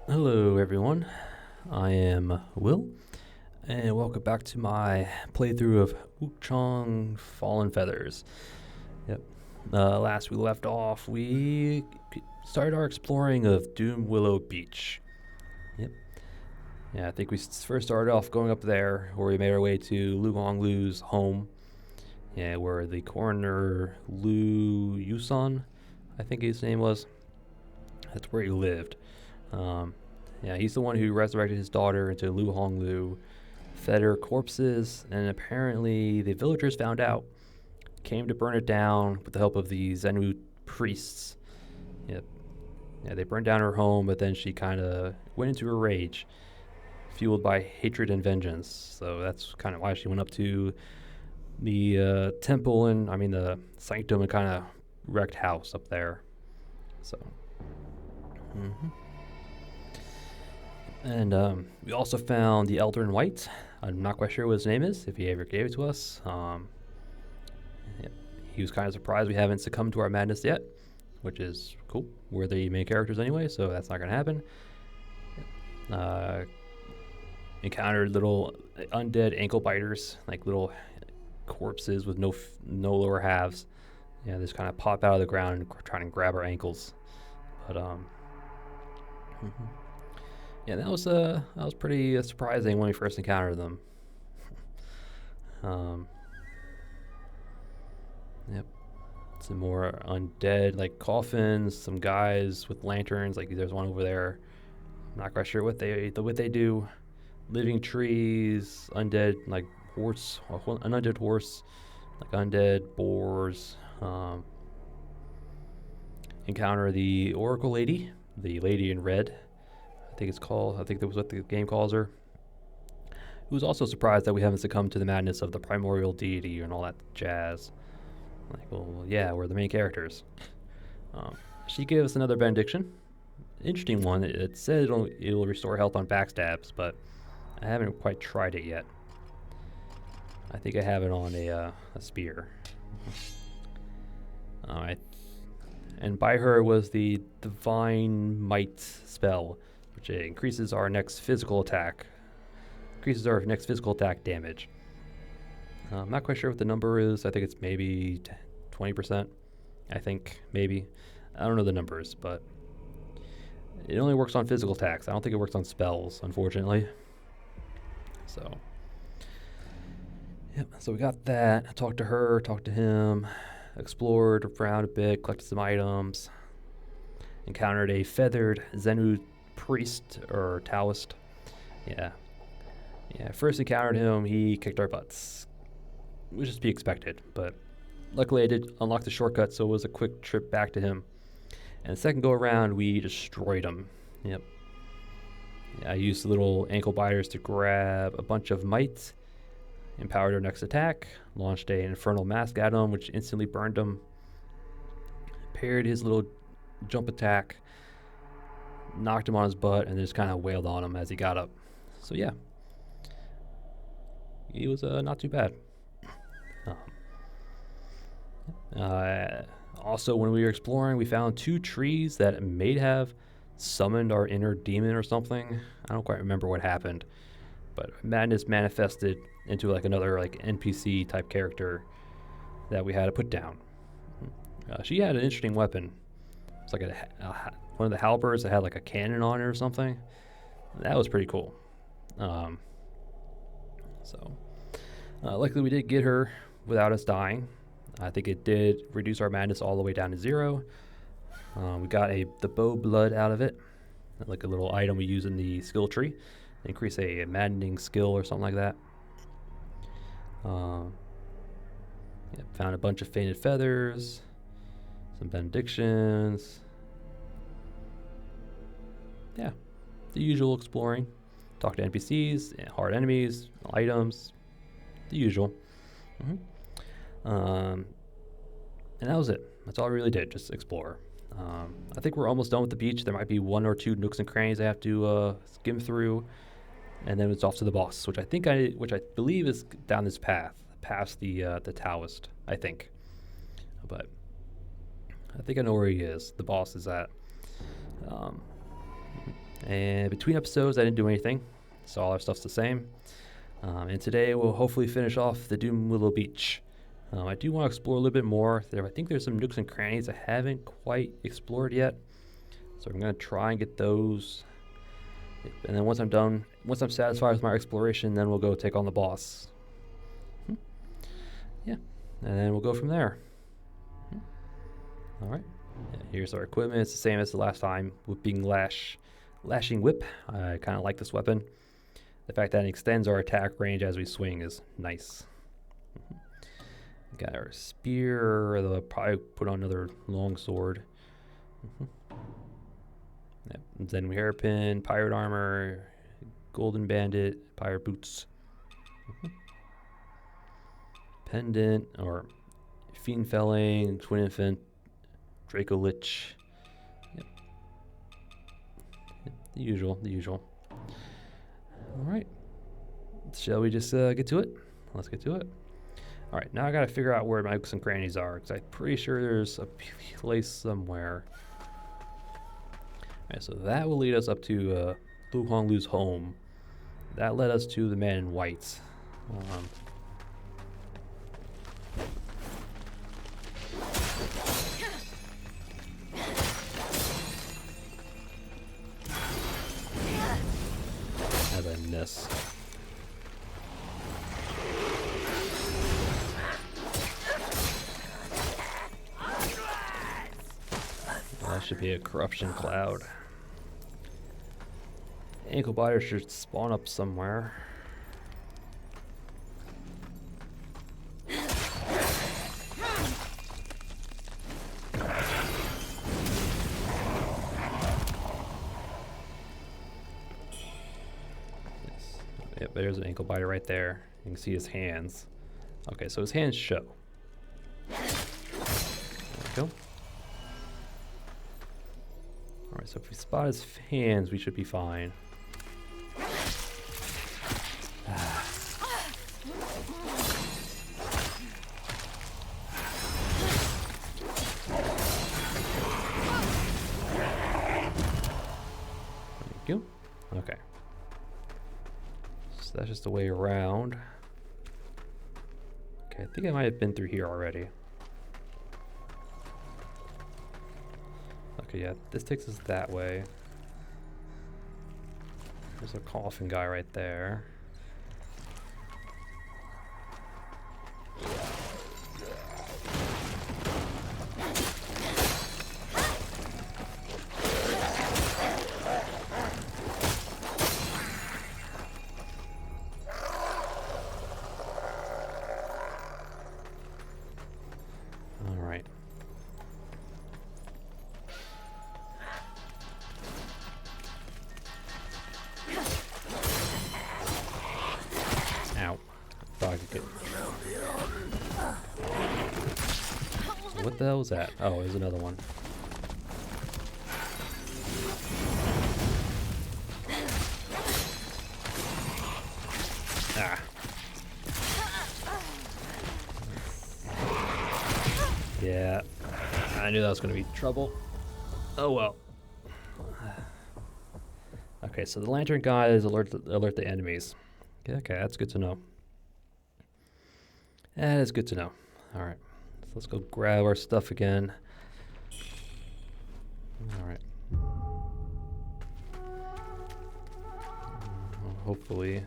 Hello, everyone. I am Will, and welcome back to my playthrough of Wuchang Fallen Feathers. Yep. Last we left off, we started our exploring of Doom Willow Beach. Yep. Yeah, I think we first started off going up there, where we made our way to Lu Honglu's home. Yeah, where the coroner Lu Yusan, I think his name was. That's where he lived. Um, yeah, he's the one who resurrected his daughter into Lu Honglu, fed her corpses, and apparently the villagers found out, came to burn it down with the help of the Zenu priests. Yep. Yeah, they burned down her home, but then she kind of went into a rage, fueled by hatred and vengeance. So that's kind of why she went up to the temple and, the sanctum and kind of wrecked house up there. So. Mm-hmm. And we also found the Elder in White. I'm not quite sure what his name is, if he ever gave it to us. Yeah, he was kind of surprised we haven't succumbed to our madness yet, which is cool. We're the main characters anyway, so that's not going to happen. Encountered little undead ankle biters, like little corpses with no lower halves. Yeah, they just kind of pop out of the ground and trying to grab our ankles. But yeah, that was pretty surprising when we first encountered them. Yep. Some more undead, like coffins. Some guys with lanterns. Like there's one over there. I'm not quite sure what they do. Living trees, undead like horse, an undead horse, like undead boars. Encounter the Oracle Lady, the Lady in Red. I think that was what the game calls her. Who was also surprised that we haven't succumbed to the madness of the primordial deity and all that jazz. Like, well, yeah, we're the main characters. She gave us another benediction. Interesting one. It said it'll restore health on backstabs, but I haven't quite tried it yet. I think I have it on a spear. Alright. And by her was the Divine Might spell, which increases our next physical attack. Increases our next physical attack damage. I'm not quite sure what the number is. I think it's maybe 20%. I think, maybe. I don't know the numbers, but it only works on physical attacks. I don't think it works on spells, unfortunately. So, yep. So we got that. I talked to her, talked to him, explored around a bit, collected some items, encountered a feathered Zenu priest or Taoist. Yeah. First encountered him, he kicked our butts, which is to be expected, but luckily I did unlock the shortcut, so it was a quick trip back to him. And the second go around, we destroyed him. Yep. Yeah, I used the little ankle biters to grab a bunch of might, empowered our next attack, launched an infernal mask at him, which instantly burned him, parried his little jump attack, knocked him on his butt, and just kind of wailed on him as he got up. So yeah, he was not too bad. Also, when we were exploring, we found 2 trees that may have summoned our inner demon or something. I don't quite remember what happened, but madness manifested into like another like NPC type character that we had to put down. She had an interesting weapon. It's like one of the halberds that had like a cannon on it or something. That was pretty cool. Luckily we did get her without us dying. I think it did reduce our madness all the way down to 0. We got the bow blood out of it, like a little item we use in the skill tree, increase a maddening skill or something like that. Found a bunch of fainted feathers, some benedictions. Yeah, the usual exploring. Talk to NPCs, hard enemies, items, the usual. And that was it. That's all I really did, just explore. I think we're almost done with the beach. There might be 1 or 2 nooks and crannies I have to skim through, and then it's off to the boss, which I believe is down this path, past the Taoist, I think. But I think I know where he is. The boss is at. And between episodes, I didn't do anything, so all our stuff's the same. And today we'll hopefully finish off the Doom Willow Beach. I do want to explore a little bit more. I think there's some nooks and crannies I haven't quite explored yet, so I'm going to try and get those. And then once I'm done, once I'm satisfied with my exploration, then we'll go take on the boss. Yeah, and then we'll go from there. All right. Yeah, here's our equipment. It's the same as the last time. Lashing whip. I kind of like this weapon. The fact that it extends our attack range as we swing is nice. Got our spear. I'll probably put on another long sword. Yep. Then we hairpin, pirate armor, golden bandit, pirate boots, pendant or fiend felling, twin infant, Draco Lich. Yep. The usual. All right. Shall we just get to it? Let's get to it. All right, now I gotta figure out where my nooks and crannies are, because I'm pretty sure there's a place somewhere. All right, so that will lead us up to Lu Honglu's home. That led us to the man in white. As I miss. That should be a corruption cloud. Ankle biter should spawn up somewhere. Yep, there's an ankle biter right there. You can see his hands. Okay, so his hands show. There we go. Alright, so if we spot his hands, we should be fine. Thank you. Okay. So that's just the way around. Okay, I think I might have been through here already. Okay, yeah, this takes us that way. There's a coffin guy right there. All right. Ow. Thought I could get... What the hell was that? Oh, there's another one. Ah. Yeah. I knew that was going to be trouble. Oh well. Okay, so the lantern guy is alert the enemies. Okay, that's good to know. That is good to know. All right, so let's go grab our stuff again. All right. Hopefully.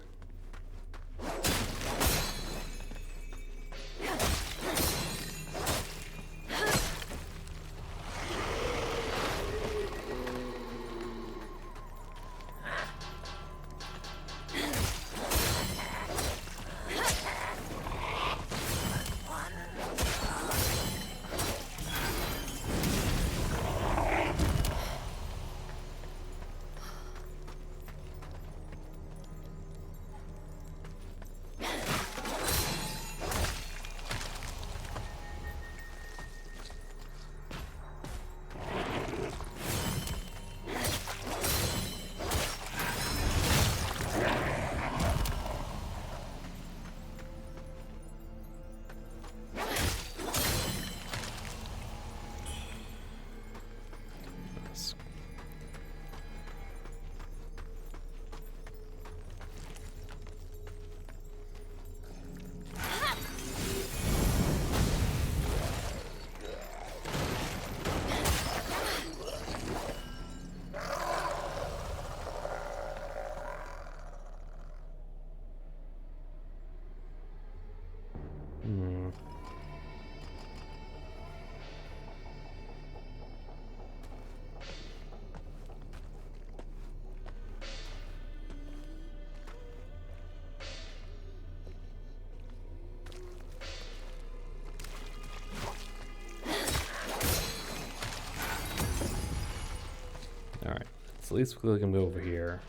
So at least we can go over here.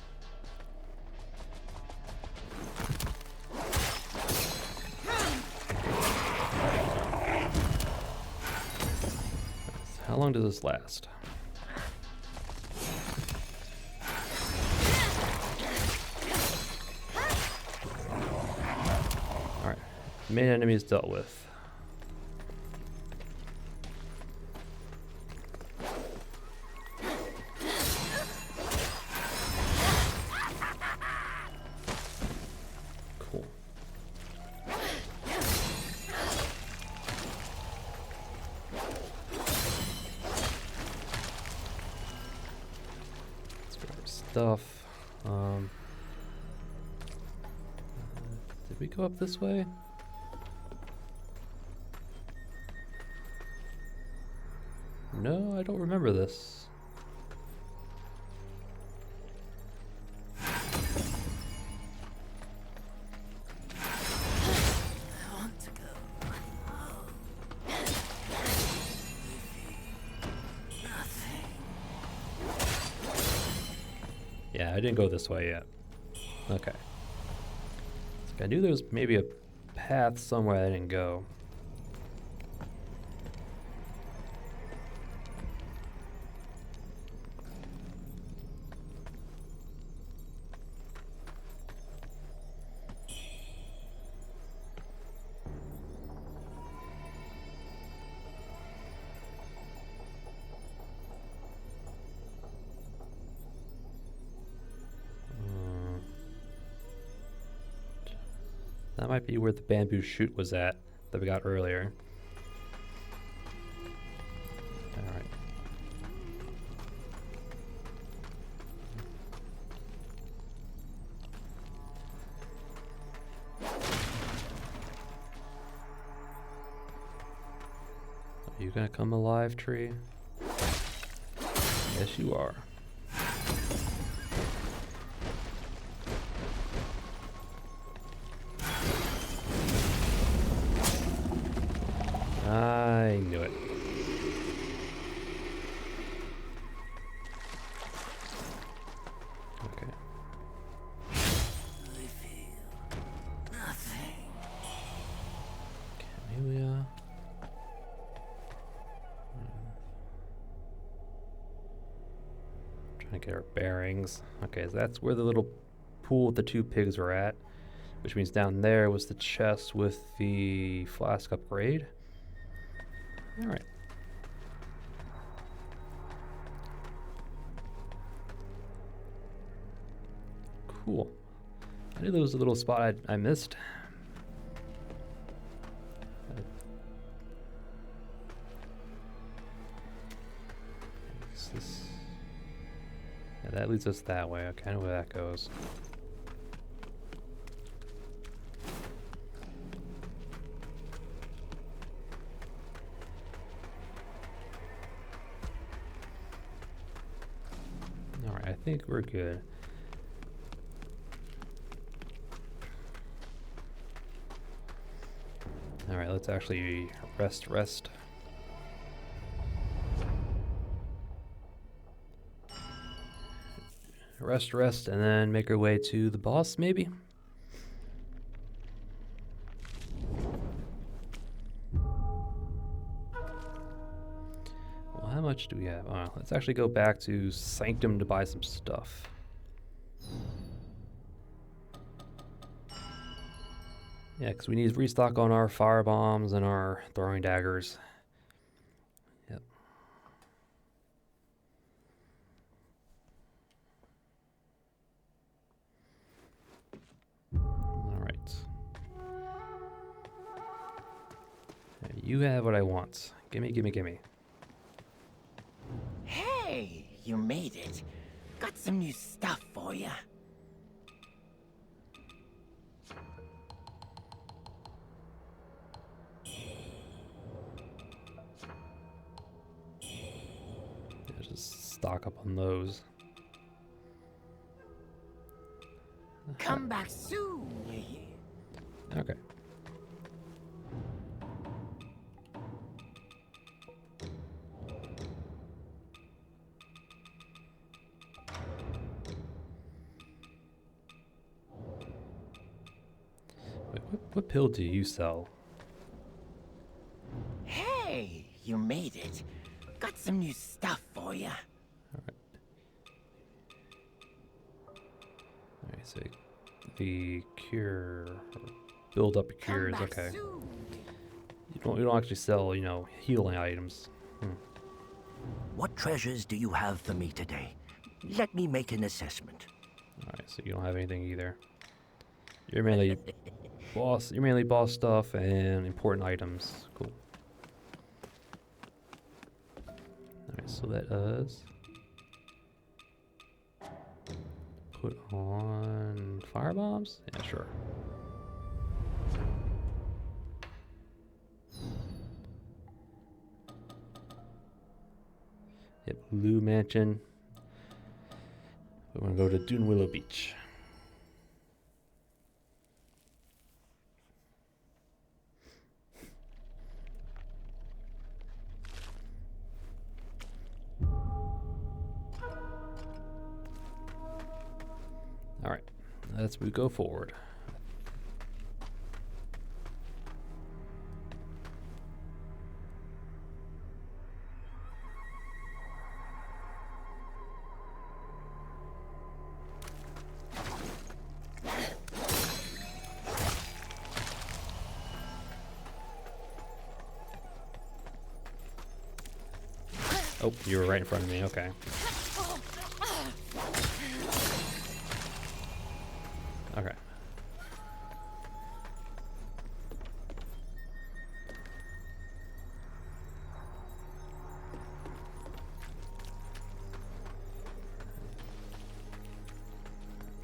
So how long does this last? Alright. Main enemy is dealt with. Stuff. Did we go up this way? No, I don't remember this. Yeah, I didn't go this way yet. Okay. I knew there was maybe a path somewhere I didn't go. That might be where the bamboo shoot was at that we got earlier. Alright. Are you gonna come alive, tree? Yes, you are. I knew it. Okay. I feel nothing. Camellia. Trying to get our bearings. Okay, so that's where the little pool with the two pigs were at, which means down there was the chest with the flask upgrade. All right. Cool. I knew there was a little spot I missed. Yeah, that leads us that way. Okay, I know where that goes. Alright, I think we're good. Alright, let's actually rest. Rest, and then make our way to the boss, maybe? Well, how much do we have? Let's actually go back to Sanctum to buy some stuff. Yeah, because we need to restock on our fire bombs and our throwing daggers. Yep. Alright. You have what I want. Gimme. Hey, you made it. Got some new stuff for ya. Just stock up on those. Come back soon. Okay. What pill do you sell? Hey, you made it. Got some new stuff for you. Alright, so the cure, build up cures, okay. You don't actually sell, you know, healing items. What treasures do you have for me today? Let me make an assessment. Alright, so you don't have anything either. You're mainly boss stuff and important items. Cool. Alright, so that does put on fire bombs? Yeah, sure. Yep, Lou Mansion. We're gonna go to Dune Willow Beach. Alright, as we go forward. Oh, you were right in front of me, okay. Okay.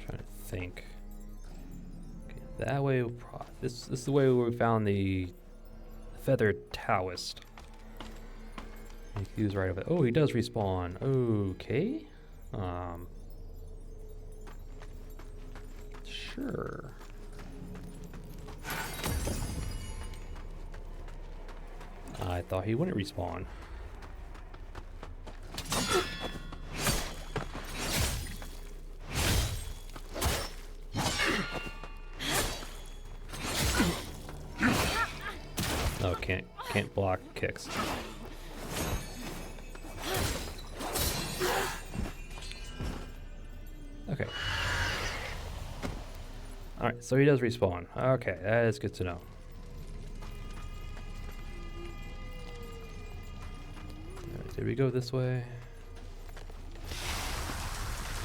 Trying to think. Okay, that way, this is the way where we found the feathered Taoist. He was right over there. Oh, he does respawn. Okay. Sure. I thought he wouldn't respawn. Oh, can't block kicks. Okay. Alright, so he does respawn. Okay, that is good to know. Alright, did we go this way?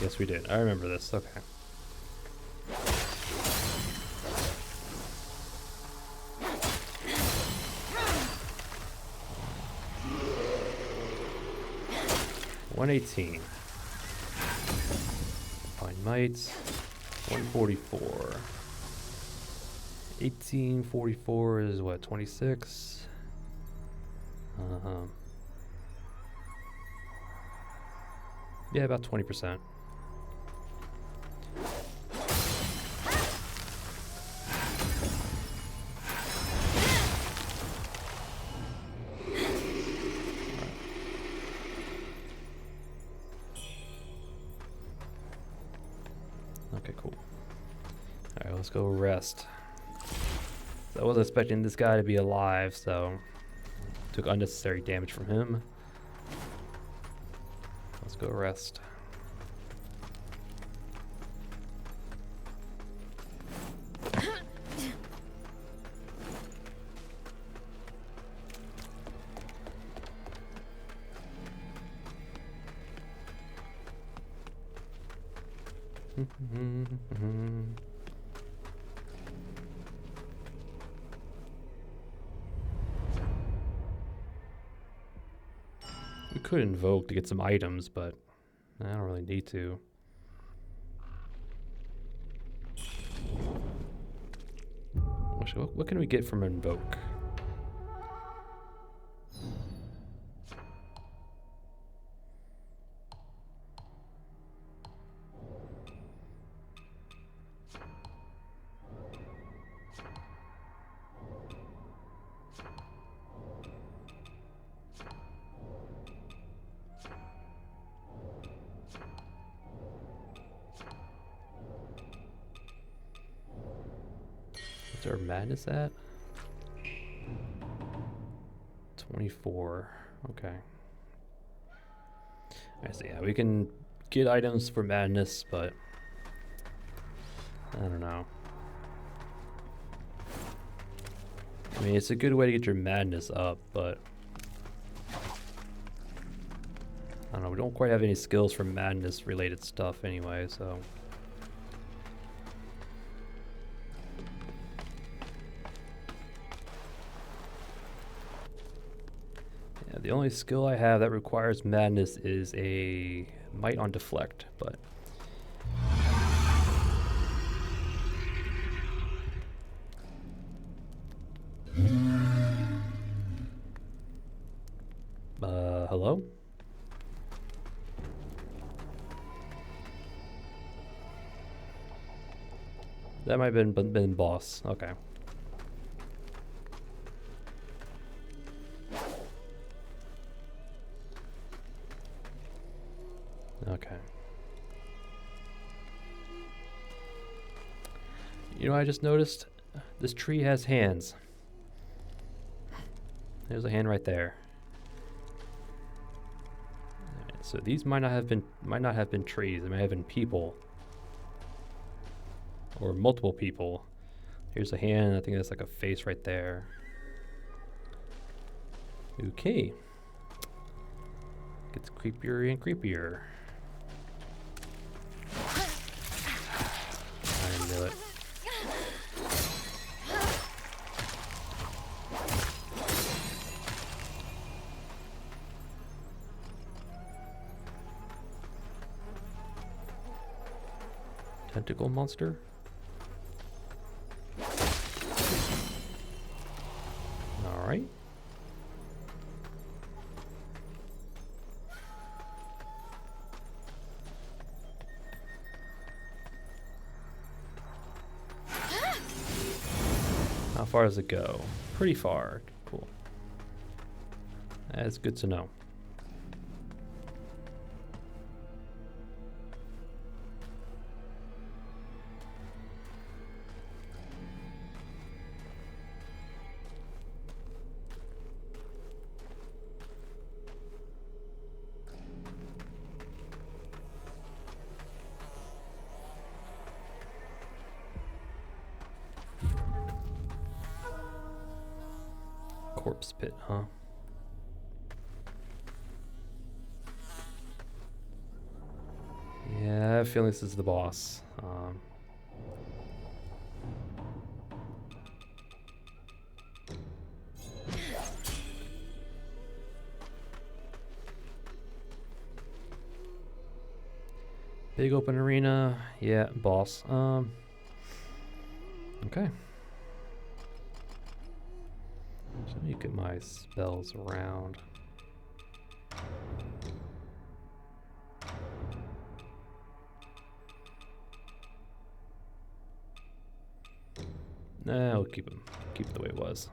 Yes, we did. I remember this. Okay. $118. Find mites. 144. 1844 is what, 26? Yeah, about 20%. Okay, cool. Alright, let's go rest. I wasn't expecting this guy to be alive, so took unnecessary damage from him. Let's go rest. We could invoke to get some items, but I don't really need to. Actually, what can we get from invoke? What's our madness at? 24. Okay. I see. Yeah, we can get items for madness, but I don't know. I mean, it's a good way to get your madness up, but I don't know. We don't quite have any skills for madness related stuff anyway, so. Yeah, the only skill I have that requires madness is a might on deflect, but. Hello? That might have been boss. Okay. Okay. You know, I just noticed this tree has hands. There's a hand right there. So these might not have been trees. They might have been people, or multiple people. Here's a hand. I think that's like a face right there. Okay. Gets creepier and creepier. I knew it. Tentacle monster. All right. How far does it go? Pretty far. Cool. That's good to know. Corpse pit, huh? Yeah, I have a feeling this is the boss. Big open arena. Yeah, boss. Okay. So let me get my spells around. Nah, I'll keep them. Keep it the way it was.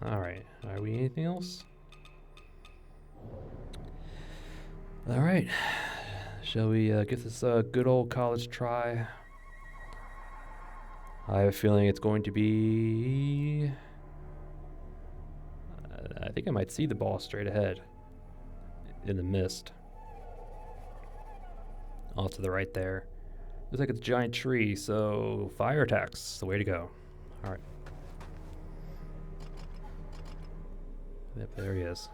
Alright. Are we anything else? Alright. Shall we give this a good old college try? I have a feeling it's going to be... I think I might see the boss straight ahead. In the mist. Off to the right there. Looks like it's a giant tree, so fire attacks. The way to go. Alright. Yep, there he is.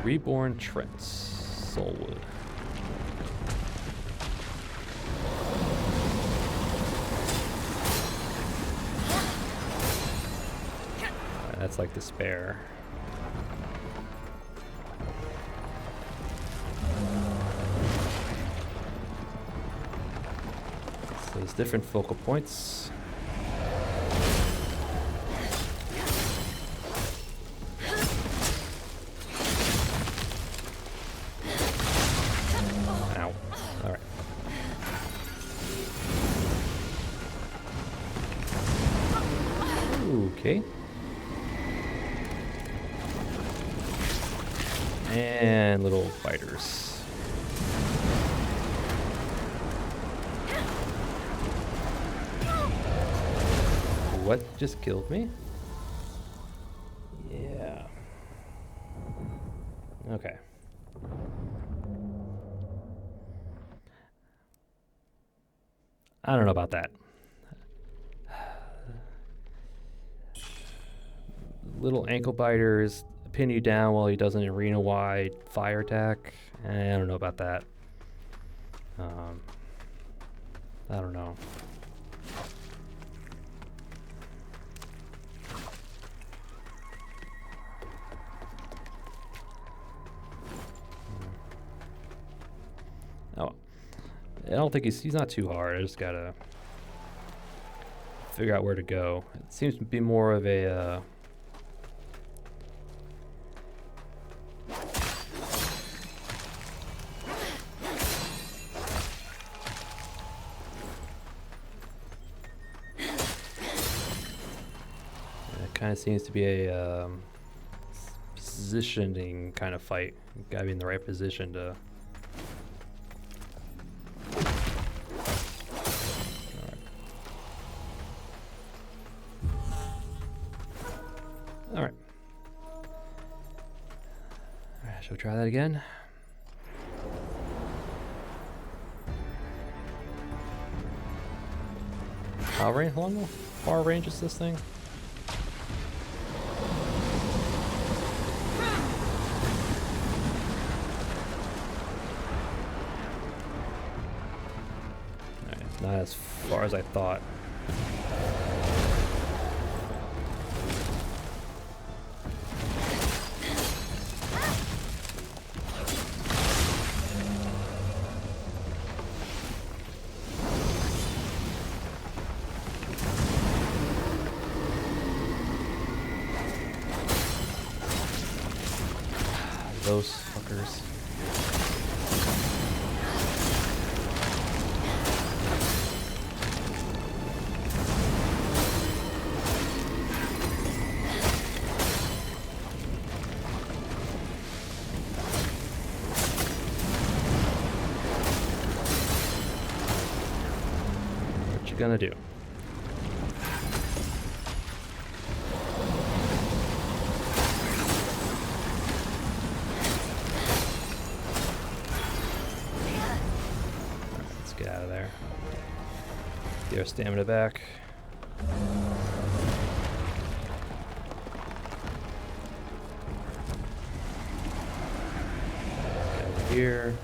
Reborn Trents, Soulwood. That's like despair. So there's different focal points. Okay. And little fighters. What just killed me? Yeah. Okay. I don't know about that. Little ankle biters pin you down while he does an arena-wide fire attack. I don't know about that. I don't know. Oh, I don't think he's not too hard. I just gotta figure out where to go. It seems to be more of a kind of seems to be a positioning kind of fight. You gotta be in the right position to. All right. Shall we try that again? How long far range is this thing? Not as far as I thought. Those fuckers. What you gonna do? Get out of there. Get our stamina back. Get over here.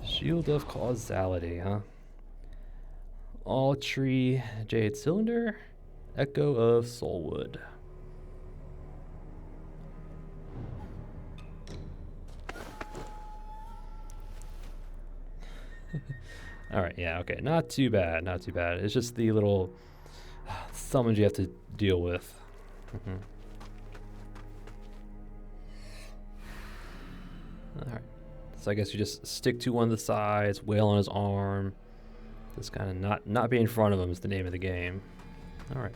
Shield of Causality, huh? All Tree Jade Cylinder, Echo of Soulwood. Alright, yeah, okay. Not too bad, not too bad. It's just the little summons you have to deal with. Alright. So I guess you just stick to one of the sides, wail on his arm. Just kind of not be in front of him is the name of the game. All right.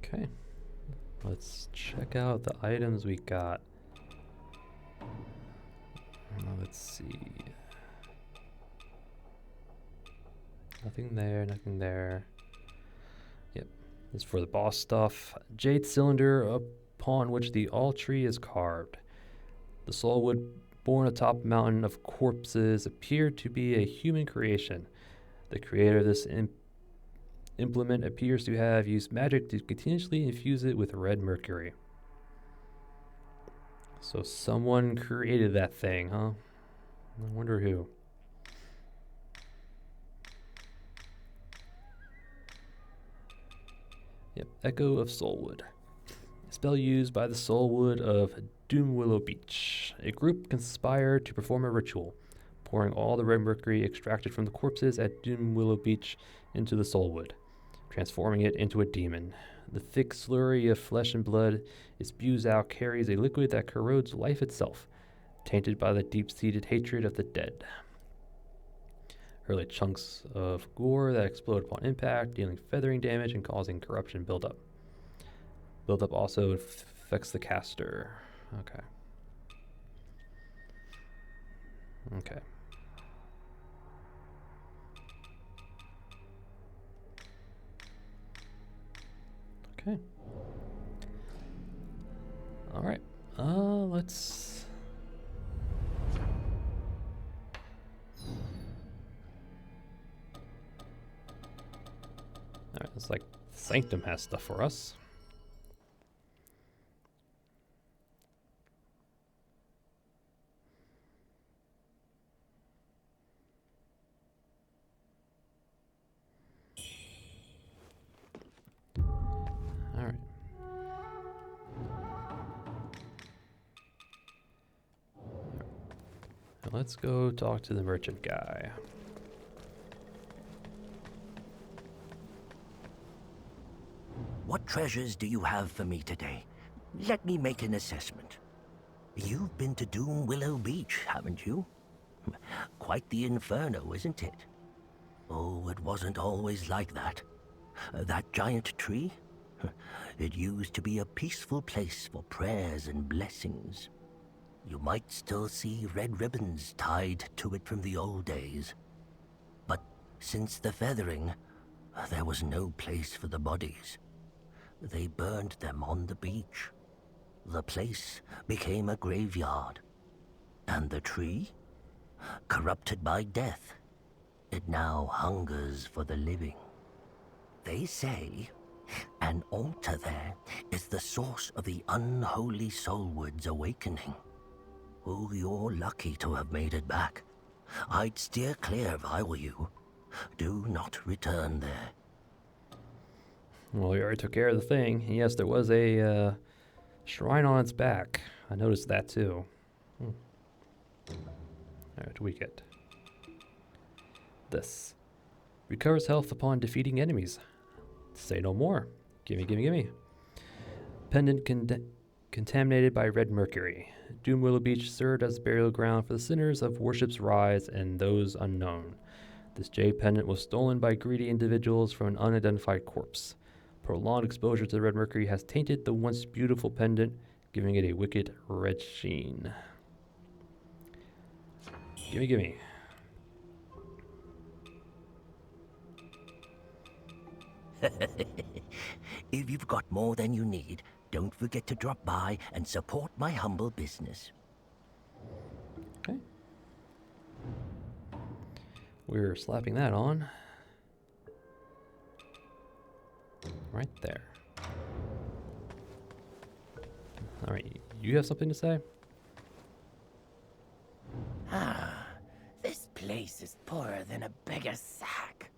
Okay. Let's check out the items we got. Let's see. Nothing there, nothing there. Yep, this is for the boss stuff. Jade cylinder upon which the all tree is carved. The Soulwood born atop a mountain of corpses appeared to be a human creation. The creator of this implement appears to have used magic to continuously infuse it with red mercury. So someone created that thing, huh? I wonder who. Yep, Echo of Soulwood. Spell used by the Soulwood of Doomwillow Beach. A group conspired to perform a ritual, pouring all the red mercury extracted from the corpses at Doomwillow Beach into the Soulwood, transforming it into a demon. The thick slurry of flesh and blood it spews out carries a liquid that corrodes life itself, tainted by the deep-seated hatred of the dead. Early chunks of gore that explode upon impact, dealing feathering damage and causing corruption buildup. Buildup also affects the caster. Okay. Okay. Okay. All right. Let's. All right. It's like Sanctum has stuff for us. All right. Now let's go talk to the merchant guy. What treasures do you have for me today? Let me make an assessment. You've been to Doomwillow Beach, haven't you? Quite the inferno, isn't it? Oh, it wasn't always like that. That giant tree? It used to be a peaceful place for prayers and blessings. You might still see red ribbons tied to it from the old days. But since the feathering, there was no place for the bodies. They burned them on the beach. The place became a graveyard. And the tree? Corrupted by death, it now hungers for the living. They say an altar there is the source of the unholy Soulwood's awakening. Oh, you're lucky to have made it back. I'd steer clear if I were you. Do not return there. Well, we already took care of the thing. Yes, there was a shrine on its back. I noticed that too. All right, what do we get? This. Recovers health upon defeating enemies. Say no more. Gimme, gimme, gimme. Pendant contaminated by red mercury. Doomwillow Beach served as burial ground for the sinners of worship's rise and those unknown. This jade pendant was stolen by greedy individuals from an unidentified corpse. Prolonged exposure to the red mercury has tainted the once beautiful pendant, giving it a wicked red sheen. Gimme, gimme. If you've got more than you need, don't forget to drop by and support my humble business. Okay. We're slapping that on. Right there. All right, you have something to say? Ah, this place is poorer than a beggar's sack.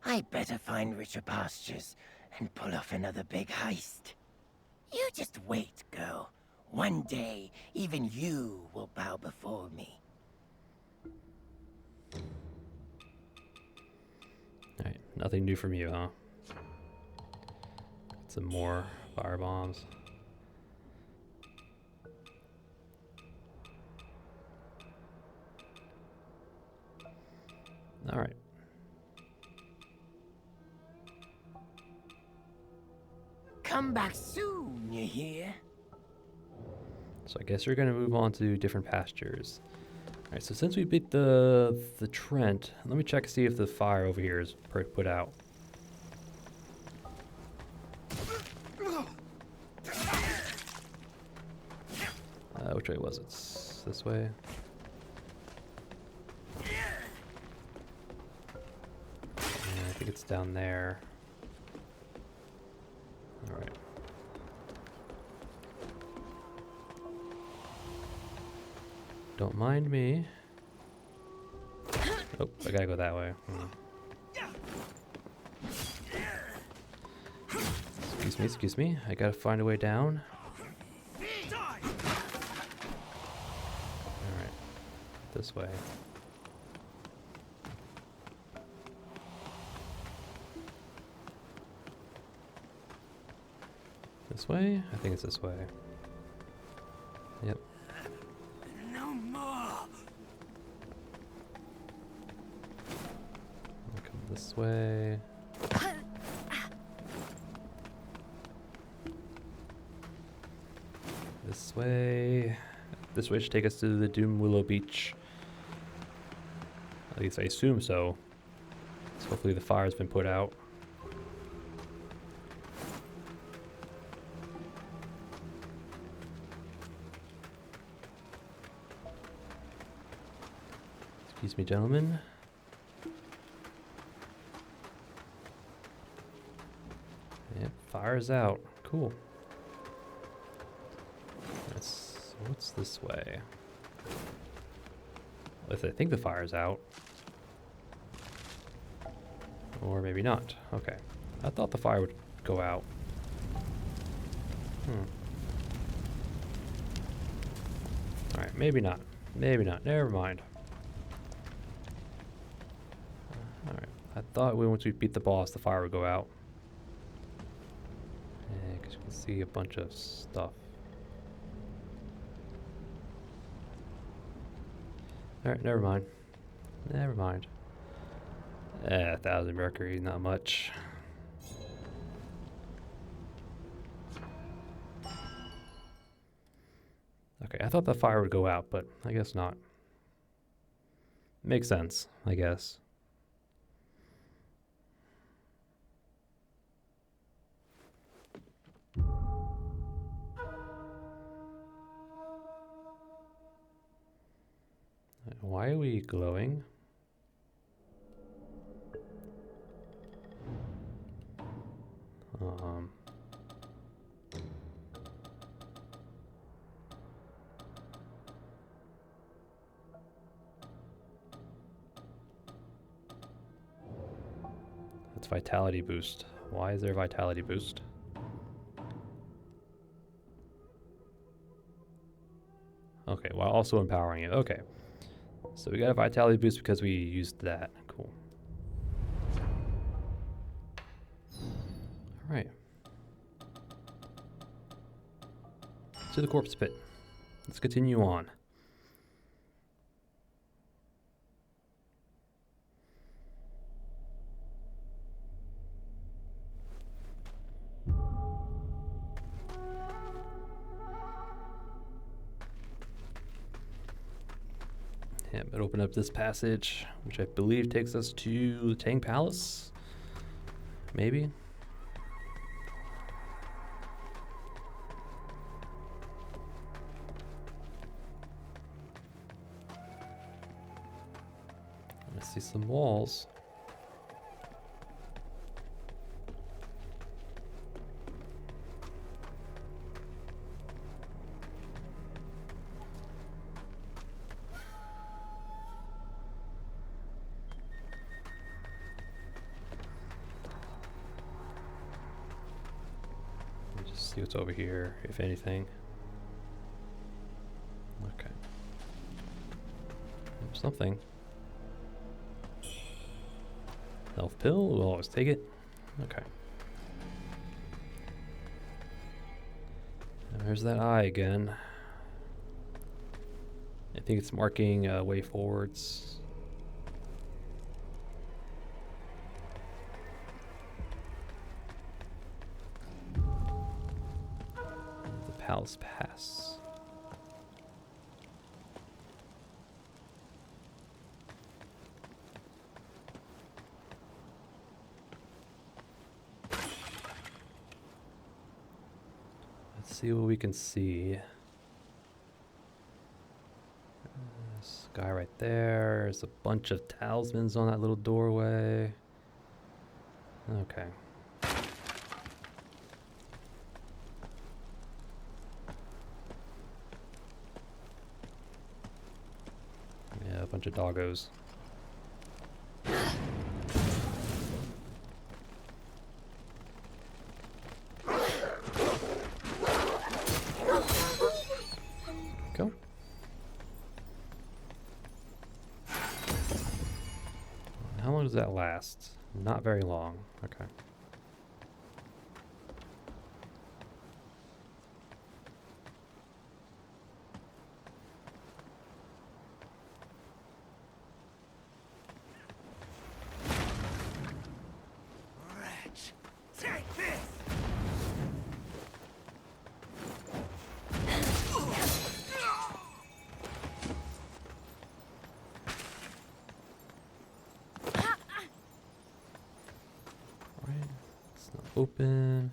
I better find richer pastures and pull off another big heist. You just wait, girl. One day, even you will bow before me. All right, nothing new from you, huh? Some more fire bombs. All right. Come back soon, you hear? So I guess we're gonna move on to different pastures. All right. So since we beat the Trent, let me check to see if the fire over here is put out. Which way was it? This way. think it's down there. Alright. Don't mind me. Oh, I gotta go that way. Excuse me. I gotta find a way down. Alright. This way. This way? I think it's this way. Yep. No more. I'll come this way. This way. This way should take us to the Doom Willow Beach. At least I assume so. So hopefully the fire's been put out. Excuse me, gentlemen. Yep, fire's out. Cool. What's this way? At least I think the fire's out. Or maybe not. Okay. I thought the fire would go out. Alright, maybe not. Maybe not. Never mind. Alright. I thought once we beat the boss, the fire would go out. Yeah, because you can see a bunch of stuff. Alright, never mind. Never mind. 1,000 mercury, not much. Okay, I thought the fire would go out, but I guess not. Makes sense, I guess. Why are we glowing? That's vitality boost. Why is there a vitality boost? Okay, while also empowering it. Okay. So we got a vitality boost because we used that. Cool. Alright. To the corpse pit. Let's continue on. Yeah, but open up this passage, which I believe takes us to the Tang Palace. Maybe. I see some walls. See what's over here, if anything. Okay. Something. Health pill, we'll always take it. Okay. And there's that eye again. I think it's marking way forwards. Palace Pass. Let's see what we can see. This guy right there. There's a bunch of talismans on that little doorway. Okay. Yeah, a bunch of doggos. Go. How long does that last? Not very long. Okay. Wretch, take this! Alright. It's not open.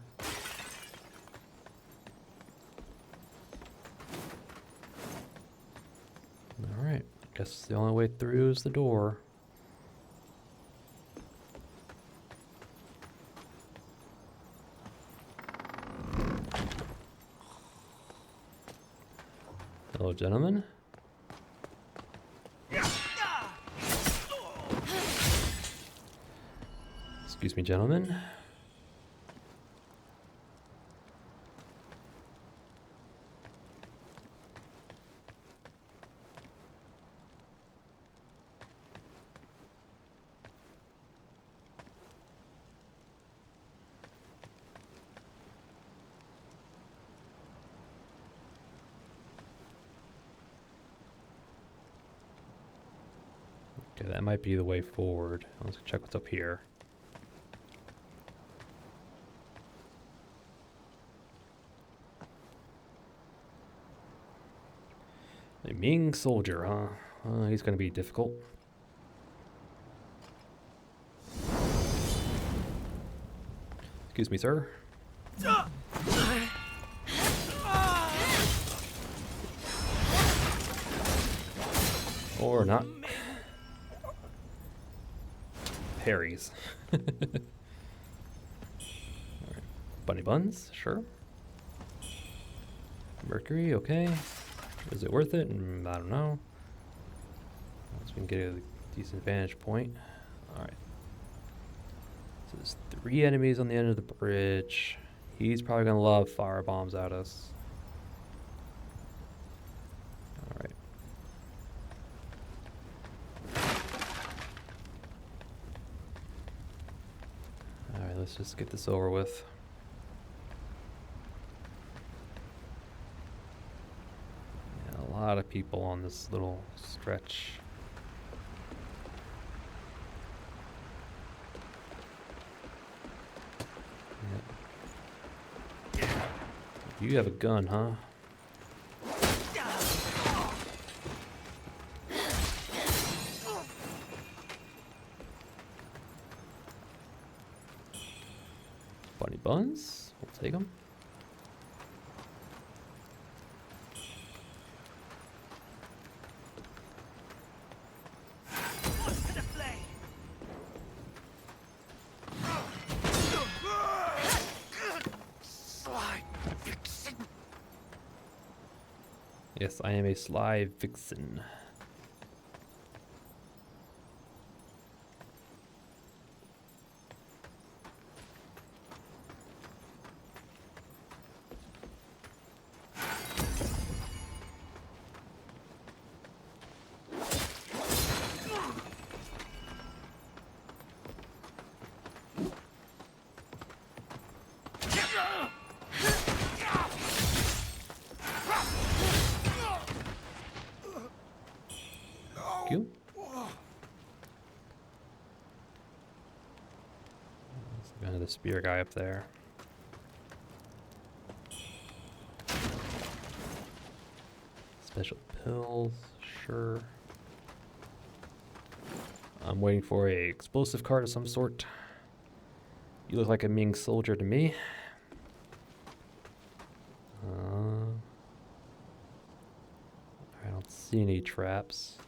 Alright. Guess the only way through is the door. Hello, gentlemen. Excuse me, gentlemen. Okay, that might be the way forward. Let's check what's up here. A Ming soldier, huh? He's gonna be difficult. Excuse me, sir. Or not. Parries. Alright. Bunny buns, sure. Mercury, okay. Is it worth it? I don't know. Once we can get a decent vantage point. Alright. So there's 3 enemies on the end of the bridge. He's probably gonna love fire bombs at us. Alright. Alright, let's just get this over with. Yeah, a lot of people on this little stretch. Yep. You have a gun, huh? Bunny buns, we'll take them. Yes, I am a sly vixen. You? That's kind of the spear guy up there. Special pills, sure. I'm waiting for a explosive card of some sort. You look like a Ming soldier to me. I don't see any traps.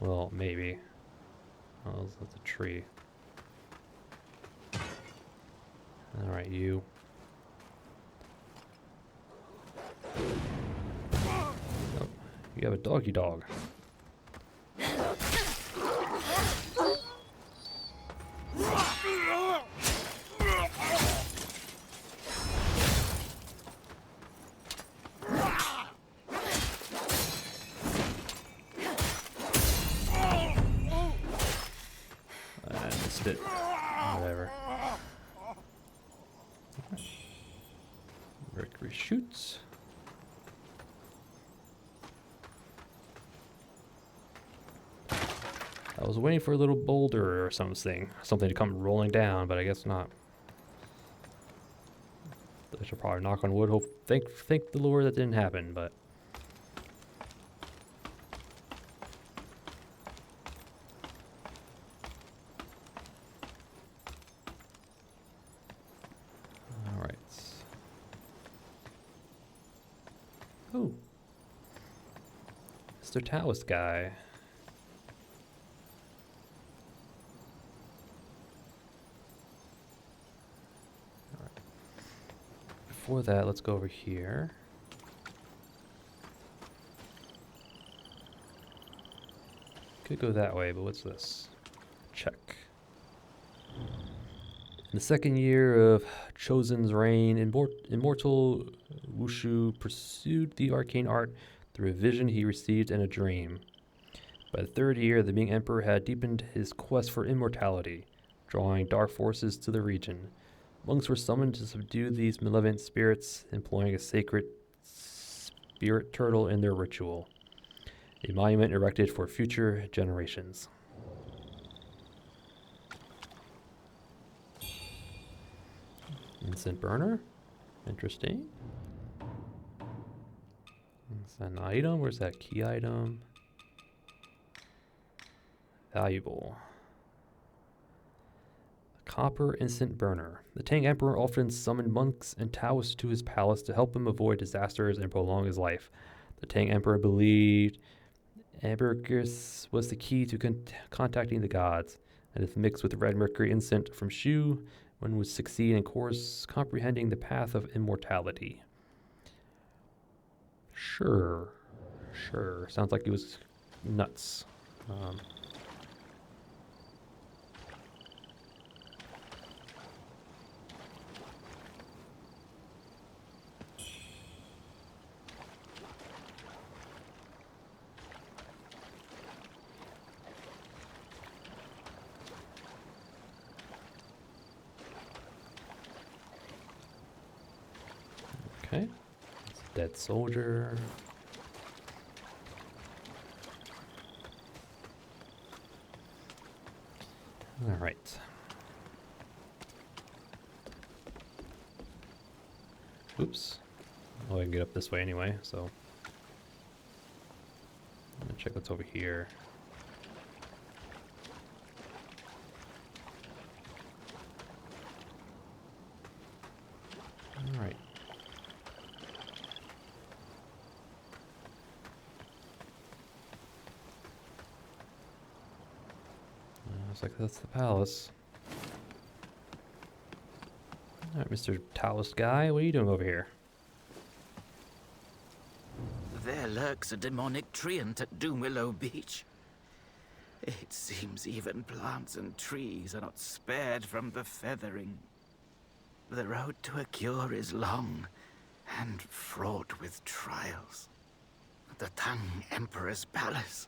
Well, maybe. Oh, that's a tree. Alright, you. Oh, you have a doggy dog. I missed it. Whatever. Mercury shoots. I was waiting for a little boulder or something to come rolling down, but I guess not. I should probably knock on wood. Hope, thank the Lord that didn't happen, but. All right. Oh, Mr. Taoist guy. Before that, let's go over here. Could go that way, but what's this? Check. In the second year of Chosen's reign, immortal Wushu pursued the arcane art through a vision he received in a dream. By the third year, the Ming Emperor had deepened his quest for immortality, drawing dark forces to the region. Monks were summoned to subdue these malevolent spirits, employing a sacred spirit turtle in their ritual. A monument erected for future generations. Instant burner? Interesting. Is that an item? Where's that key item? Valuable. Copper instant burner. The Tang Emperor often summoned monks and Taoists to his palace to help him avoid disasters and prolong his life. The Tang Emperor believed embarks was the key to contacting the gods, and if mixed with red mercury incense from Shu, one would succeed in course comprehending the path of immortality. Sure. Sounds like he was nuts. Okay, it's a dead soldier. All right. Oops. Oh, I can get up this way anyway, so. I'm gonna check what's over here. All right. Looks like that's the palace. Alright, Mr. Taoist guy, what are you doing over here? There lurks a demonic treant at Doomwillow Beach. It seems even plants and trees are not spared from the feathering. The road to a cure is long and fraught with trials. The Tang Emperor's palace.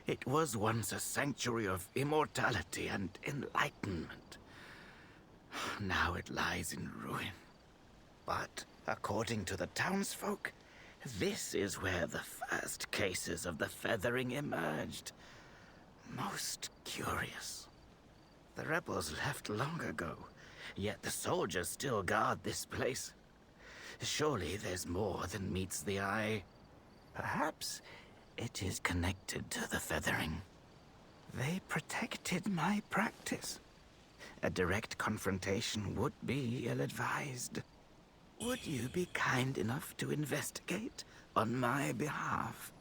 It was once a sanctuary of immortality and enlightenment. Now it lies in ruin. But according to the townsfolk, this is where the first cases of the feathering emerged. Most curious. The rebels left long ago, yet the soldiers still guard this place. Surely there's more than meets the eye. Perhaps it is connected to the feathering. They protected my practice. A direct confrontation would be ill-advised. Would you be kind enough to investigate on my behalf?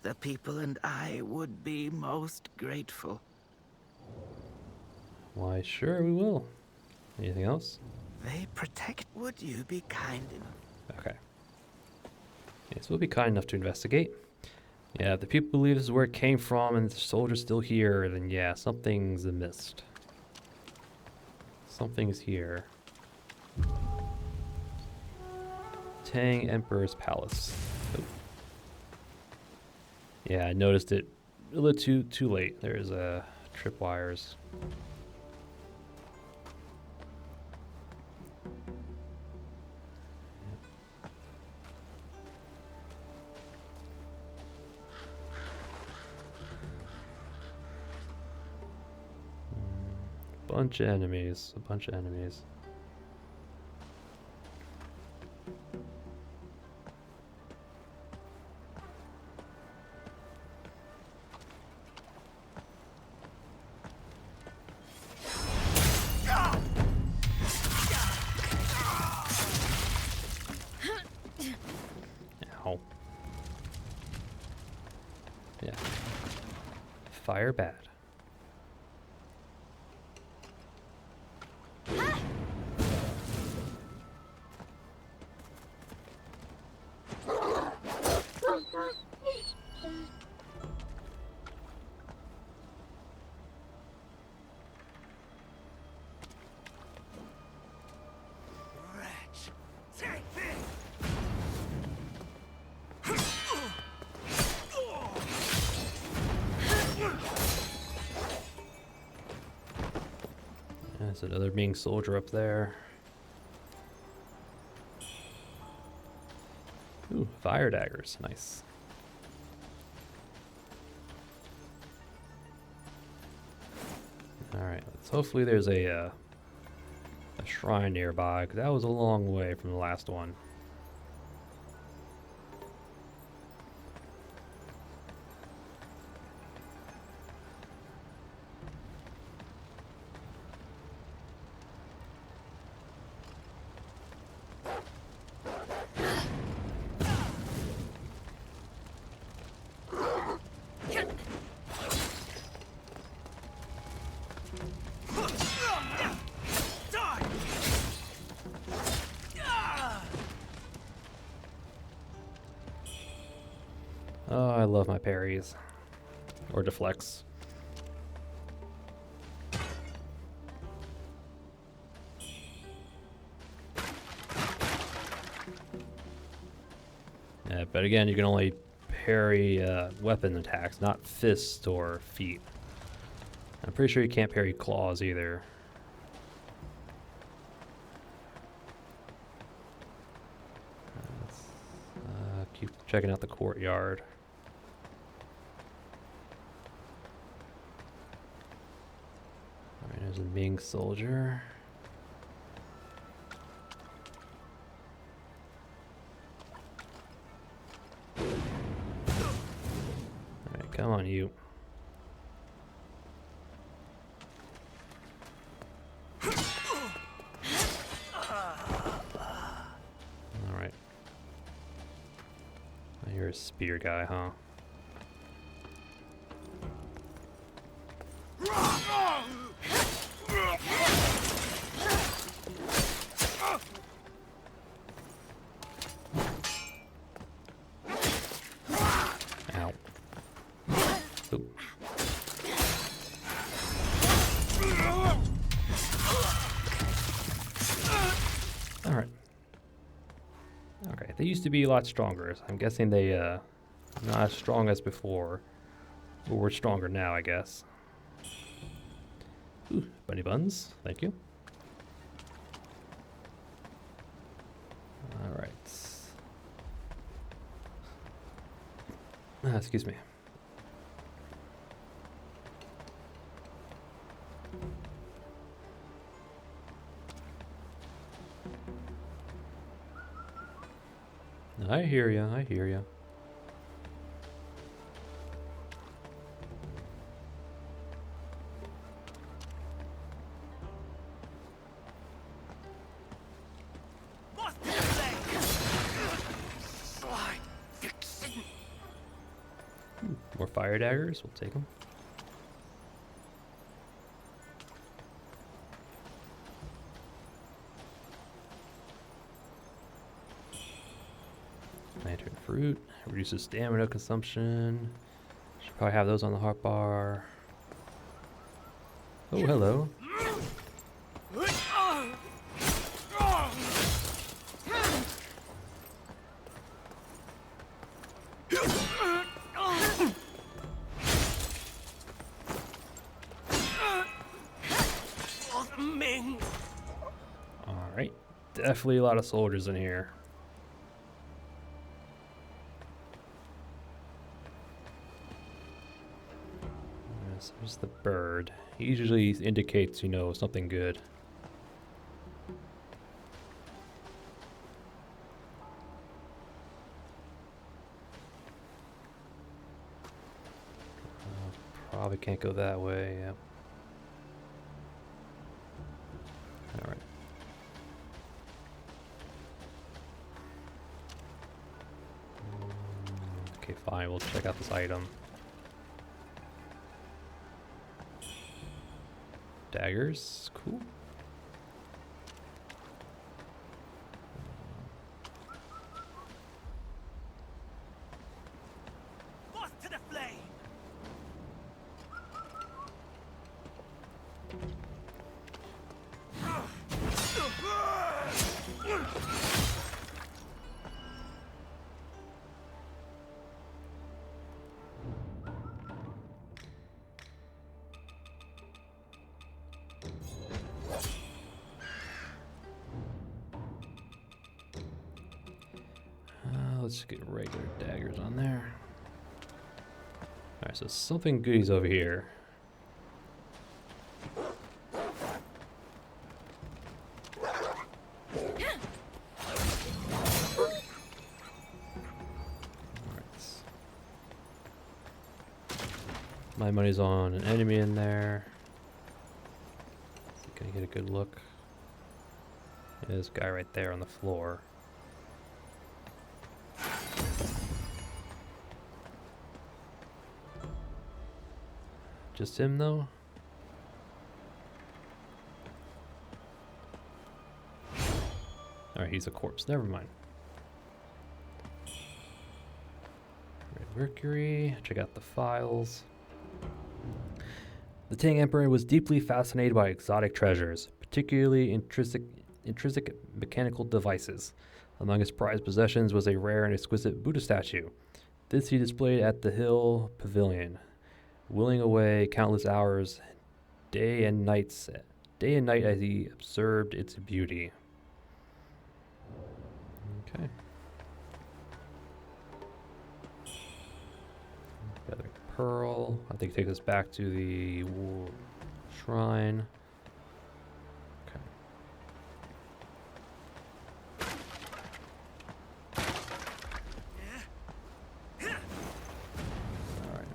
The people and I would be most grateful. Why, sure, we will. Anything else? They protect. Would you be kind enough? Okay. Yes, we'll be kind enough to investigate. Yeah, if the people believe this is where it came from and the soldier's still here, then yeah, something's amiss. Something's here. Tang Emperor's Palace. Oh. Yeah, I noticed it a little too late. There's tripwires. Bunch of enemies. A bunch of enemies. Ow. Yeah. Fire bad. There's another Ming soldier up there. Ooh, fire daggers. Nice. Alright, hopefully there's a shrine nearby, because that was a long way from the last one. Oh, I love my parries. Or deflects. Yeah, but again, you can only parry weapon attacks, not fists or feet. I'm pretty sure you can't parry claws either. Let's keep checking out the courtyard. Alright, there's a Ming soldier. Alright, come on, you. Alright. You're a spear guy, huh? Ow. Oop. Alright. Okay, they used to be a lot stronger. So I'm guessing they, not as strong as before. But we're stronger now, I guess. Ooh, bunny buns. Thank you. Alright. Excuse me. I hear ya, I hear ya. More fire daggers, we'll take them. fruit. Reduces stamina consumption. Should probably have those on the hotbar. Oh, hello. Alright. Definitely a lot of soldiers in here. Yes, there's the bird. He usually indicates, you know, something good. Probably can't go that way, yep. Alright. Okay, fine, we'll check out this item. Daggers, cool. To the flame. Let's get regular daggers on there. Alright, so something goodies over here. My money's on an enemy in there. Can I get a good look? Yeah, this guy right there on the floor. Just him though? Alright, he's a corpse. Never mind. Red Mercury. Check out the files. The Tang Emperor was deeply fascinated by exotic treasures, particularly intrinsic mechanical devices. Among his prized possessions was a rare and exquisite Buddha statue. This he displayed at the Hill Pavilion, willing away countless hours, day and night as he observed its beauty. Okay. Feathering Pearl. I think take us back to the shrine. Okay. All right.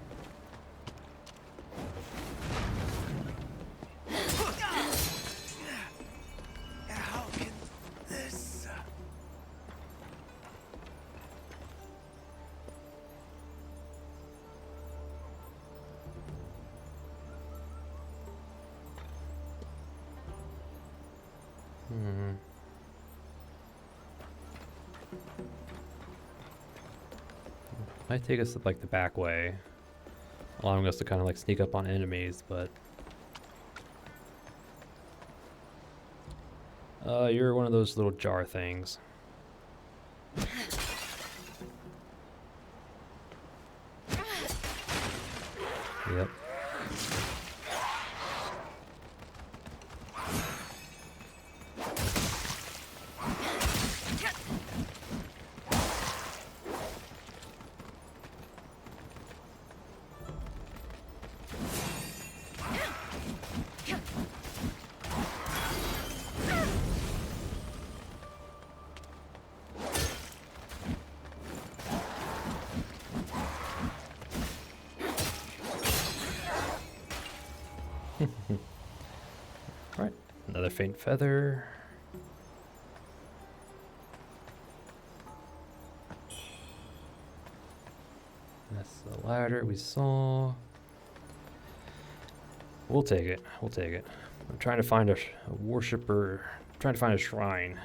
How can this? Might take us like the back way, allowing us to kind of like sneak up on enemies, but you're one of those little jar things. Yep. Alright, another faint feather. That's the ladder we saw. We'll take it. We'll take it. I'm trying to find a worshiper. I'm trying to find a shrine.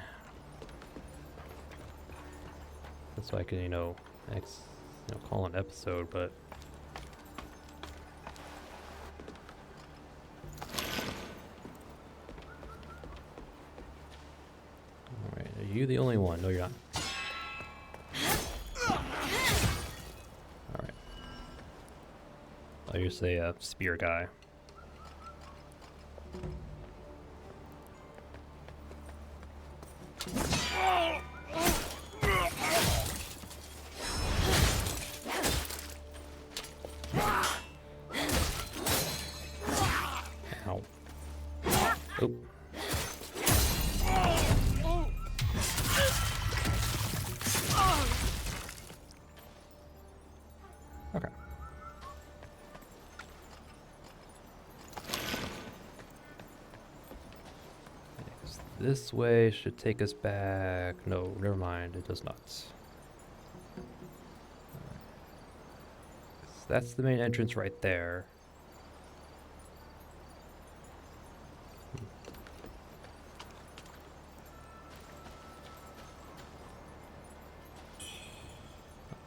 So I can, you know, call it an episode, but all right. Are you the only one? No, you're not. All right. Oh, you're just a spear guy. Ow. Oh. Okay. This way should take us back. No, never mind. It does not. That's the main entrance right there.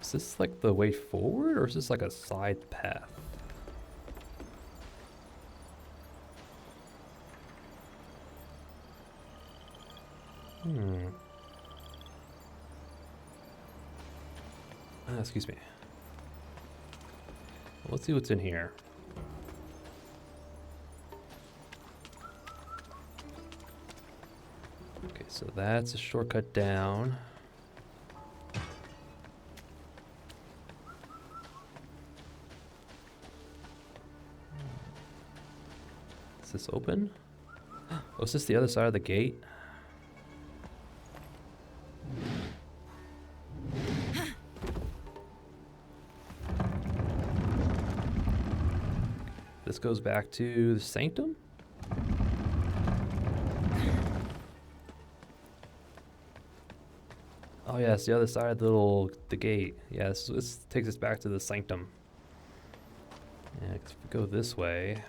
Is this like the way forward, or is this like a side path? Excuse me. Let's see what's in here. Okay, so that's a shortcut down. Is this open? Oh, is this the other side of the gate? This goes back to the sanctum? Oh yeah, it's the other side of the gate. Yeah, this takes us back to the sanctum. Yeah, 'cause if we go this way,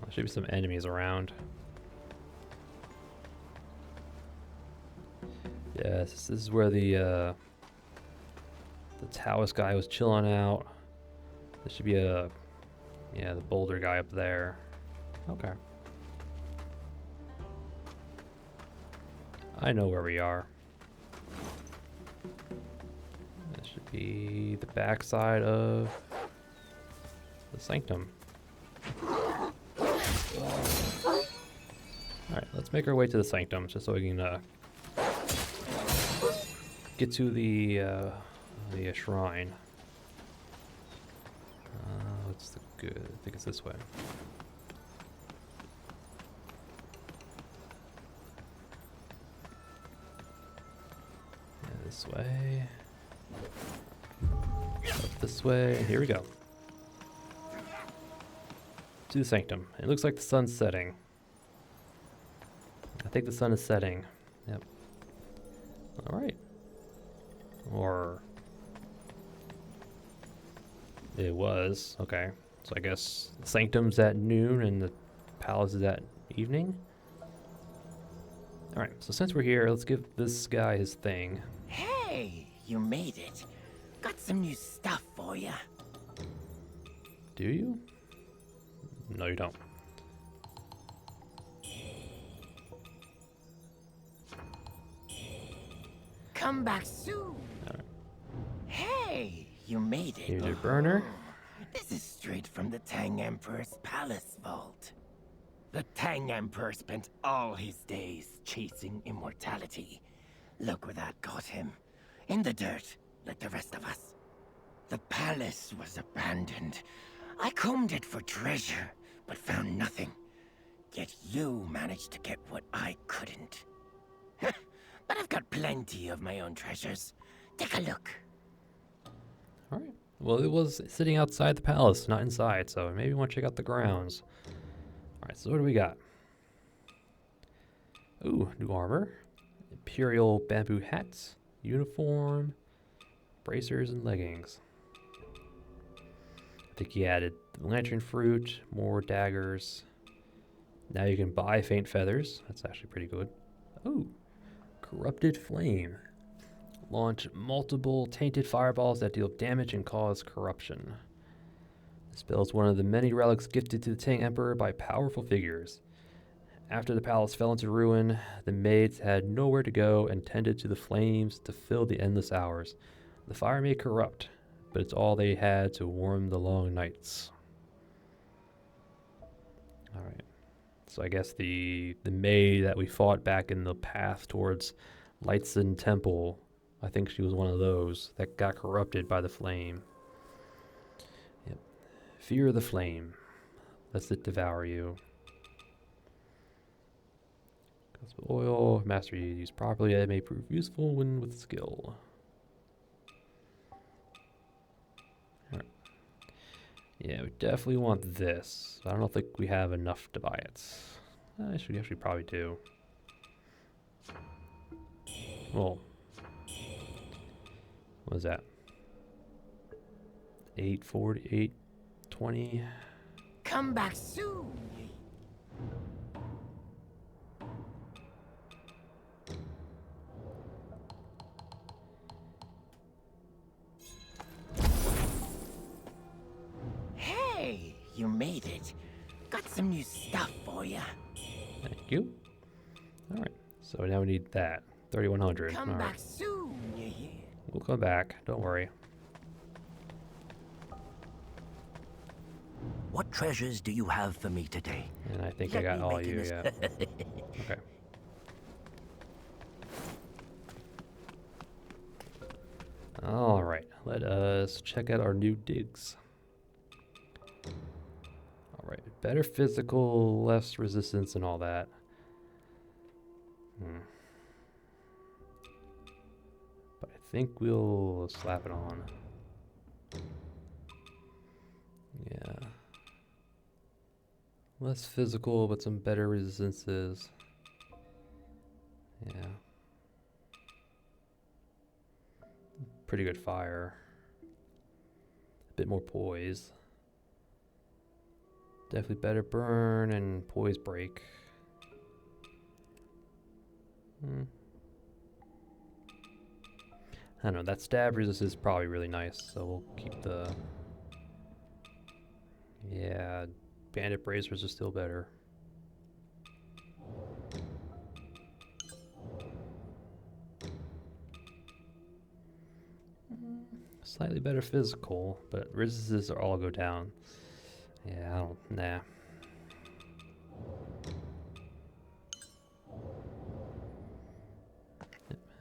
there should be some enemies around. Yes, this is where the Taoist guy was chilling out. There should be the boulder guy up there. Okay. I know where we are. That should be the backside of the sanctum. Alright, let's make our way to the sanctum just so we can get to the shrine. What's the good? I think it's this way. Yeah, this way. Up this way. Here we go. To the sanctum. It looks like the sun's setting. I think the sun is setting. Yep. Alright. Or it was. Okay. So I guess the sanctum's at noon and the palace is at evening. Alright, so since we're here, let's give this guy his thing. Hey, you made it. Got some new stuff for you. Do you? No, you don't. Come back soon. Alright. Hey, you made it. Here's your burner. This is straight from the Tang Emperor's palace vault. The Tang Emperor spent all his days chasing immortality. Look where that got him. In the dirt, like the rest of us. The palace was abandoned. I combed it for treasure, but found nothing. Yet you managed to get what I couldn't. But I've got plenty of my own treasures. Take a look. Alright. Well, it was sitting outside the palace, not inside, so maybe you want to check out the grounds. Alright, so what do we got? Ooh, new armor. Imperial bamboo hats, uniform, bracers, and leggings. I think he added lantern fruit, more daggers. Now you can buy faint feathers. That's actually pretty good. Ooh, corrupted flame. launch multiple tainted fireballs that deal damage and cause corruption. The spell is one of the many relics gifted to the Tang Emperor by powerful figures. After the palace fell into ruin, the maids had nowhere to go and tended to the flames to fill the endless hours. The fire may corrupt, but it's all they had to warm the long nights. Alright. So I guess the maid that we fought back in the path towards Lightson Temple, I think she was one of those that got corrupted by the flame. Yep. Fear the flame, lest it devour you. Oil, mastery used properly, it may prove useful when with skill. Alright. Yeah, we definitely want this. I don't think we have enough to buy it. I should actually probably do. Well, what was that? 840, 820. Come back soon. Hey, you made it. Got some new stuff for you. Thank you. All right, so now we need that. 3,100. Come All back right. soon, you hear? We'll come back. Don't worry. What treasures do you have for me today? And I think Let I got me all make you. an Yeah. Okay. All right. Let us check out our new digs. All right. Better physical, less resistance, and all that. But I think we'll slap it on. Yeah. Less physical, but some better resistances. Yeah. Pretty good fire. A bit more poise. Definitely better burn and poise break. I don't know, that stab resistance is probably really nice, so we'll keep the... Yeah, bandit bracers are still better. Slightly better physical, but resistances are all go down. Yeah, I don't, nah.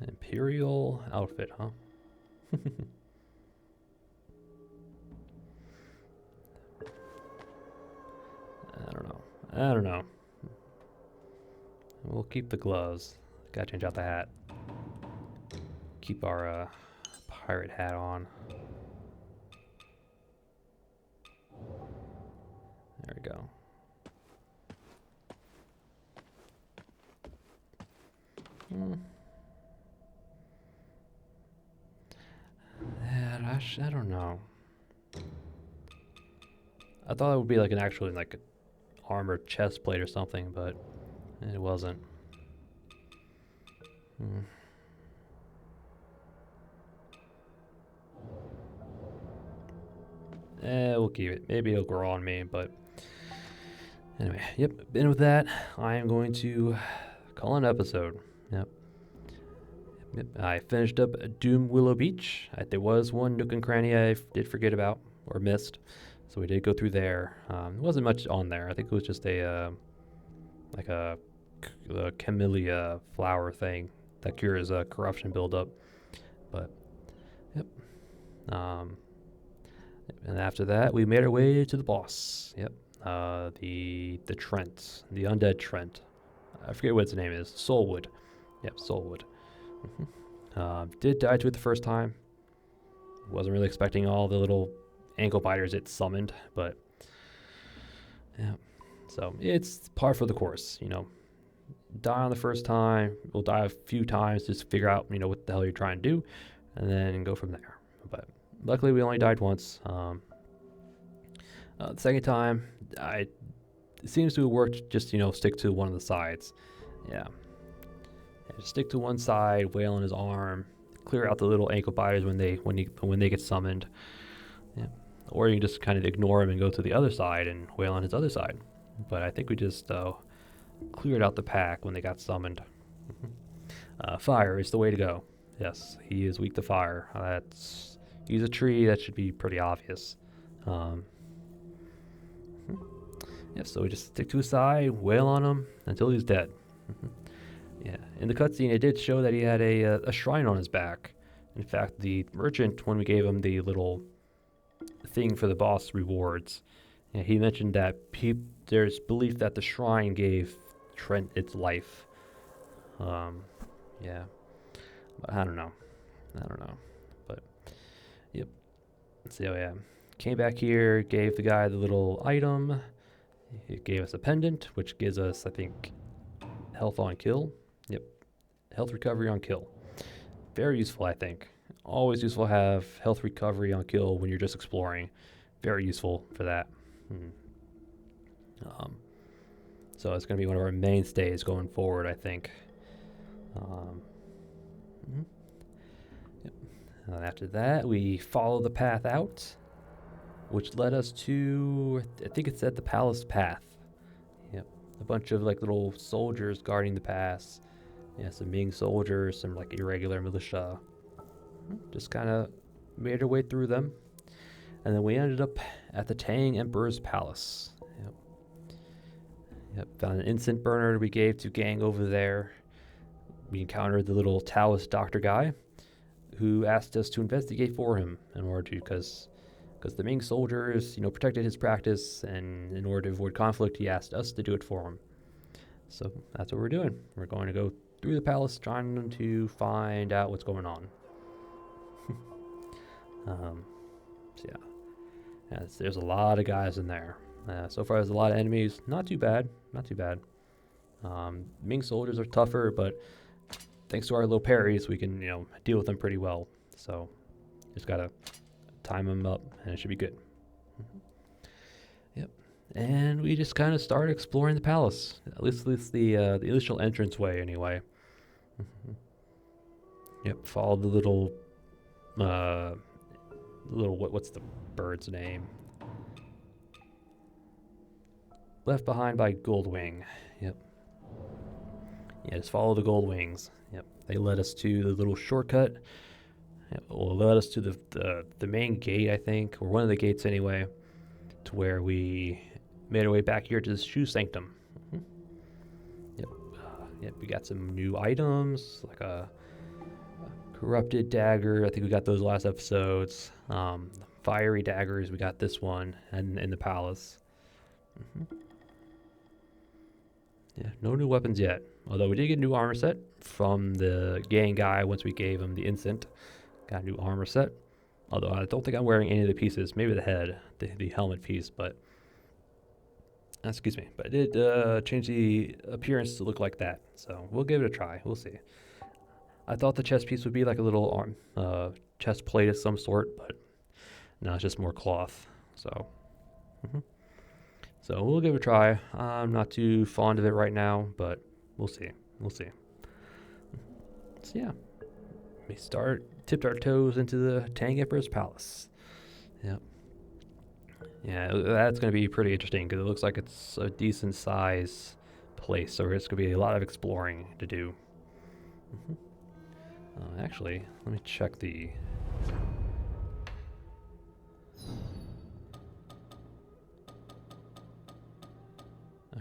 Imperial outfit, huh? I don't know. We'll keep the gloves. Gotta change out the hat. Keep our pirate hat on. There we go. I don't know. I thought it would be like an actually like a armored chest plate or something, but it wasn't. We'll keep it. Maybe it'll grow on me, but anyway, yep. And with that, I am going to call an episode. Yep. I finished up Doom Willow Beach. There was one nook and cranny I did forget about or missed, so we did go through there. There wasn't much on there. I think it was just a like a camellia flower thing that cures corruption buildup. But yep. And after that, we made our way to the boss. Yep. The Trent, the undead Trent. I forget what its name is. Soulwood. Yep, Soulwood. Did die to it the first time. Wasn't really expecting all the little ankle biters it summoned, but yeah. So it's par for the course, you know. Die on the first time, we'll die a few times just to figure out, you know, what the hell you're trying to do, and then go from there. But luckily we only died once. The second time, it seems to have worked. Just, you know, stick to one of the sides. Yeah. Just stick to one side, wail on his arm, clear out the little ankle biters when they get summoned. Yeah. Or you can just kind of ignore him and go to the other side and wail on his other side. But I think we just cleared out the pack when they got summoned. Fire is the way to go. Yes, he is weak to fire. He's a tree. That should be pretty obvious. Yeah, so we just stick to his side, wail on him until he's dead. Yeah, in the cutscene, it did show that he had a shrine on his back. In fact, the merchant, when we gave him the little thing for the boss rewards, yeah, he mentioned that there's belief that the shrine gave Trent its life. Yeah, but I don't know. But yep. So yeah, came back here, gave the guy the little item. It gave us a pendant, which gives us, I think, health on kill. Yep, health recovery on kill. Very useful, I think. Always useful to have health recovery on kill when you're just exploring. Very useful for that. So it's going to be one of our mainstays going forward, I think. Yep. After that, we follow the path out, which led us to, I think it said the palace path. Yep, a bunch of like little soldiers guarding the pass. Yeah, some Ming soldiers, some like irregular militia. Just kind of made our way through them. And then we ended up at the Tang Emperor's palace. Yep, found an incense burner we gave to gang over there. We encountered the little Taoist doctor guy who asked us to investigate for him in order to, because the Ming soldiers, protected his practice, and in order to avoid conflict, he asked us to do it for him. So that's what we're doing. We're going to go through the palace, trying to find out what's going on. So yeah, there's a lot of guys in there. So far, there's a lot of enemies. Not too bad. Ming soldiers are tougher, but thanks to our little parries, we can deal with them pretty well. So just gotta time them up, and it should be good. Yep. And we just kind of started exploring the palace. At least the initial entranceway, anyway. Yep. Follow the little what's the bird's name? Left behind by Goldwing. Yep. Yeah, just follow the gold wings. Yep. They led us to the little shortcut. Well, led us to the main gate, I think, or one of the gates anyway, to where we made our way back here to the shoe sanctum. Yep. Yep. We got some new items, like a corrupted dagger. I think we got those last episodes. Fiery daggers. We got this one, and in the palace. Yeah, no new weapons yet. Although we did get a new armor set from the gang guy once we gave him the instant. Got a new armor set. Although I don't think I'm wearing any of the pieces. Maybe the head, the helmet piece, but excuse me. But it did change the appearance to look like that. So we'll give it a try. We'll see. I thought the chest piece would be like a little chest plate of some sort, but no, it's just more cloth. So. So we'll give it a try. I'm not too fond of it right now, but we'll see. So yeah, we tipped our toes into the Tang Emperor's palace. Yep. Yeah, that's going to be pretty interesting because it looks like it's a decent size place, so it's going to be a lot of exploring to do. Actually, let me check the...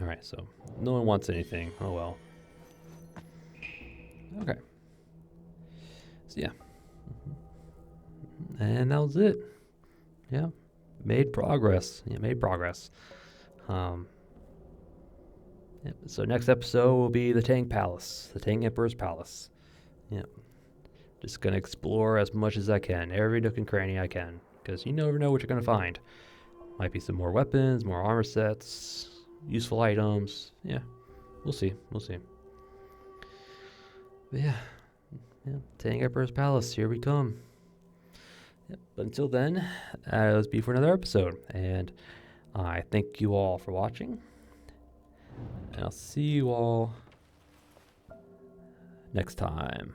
Alright, so no one wants anything. Oh well. Okay. So yeah. And that was it. Yeah. Made progress. Yep. So next episode will be the Tang Palace. The Tang Emperor's Palace. Yep. Just gonna explore as much as I can. Every nook and cranny I can. Because you never know what you're gonna find. Might be some more weapons, more armor sets, useful items. Yeah, we'll see. But yeah, Tang Emperor's Palace, here we come. Yep. But until then, let's be for another episode. And I thank you all for watching. And I'll see you all next time.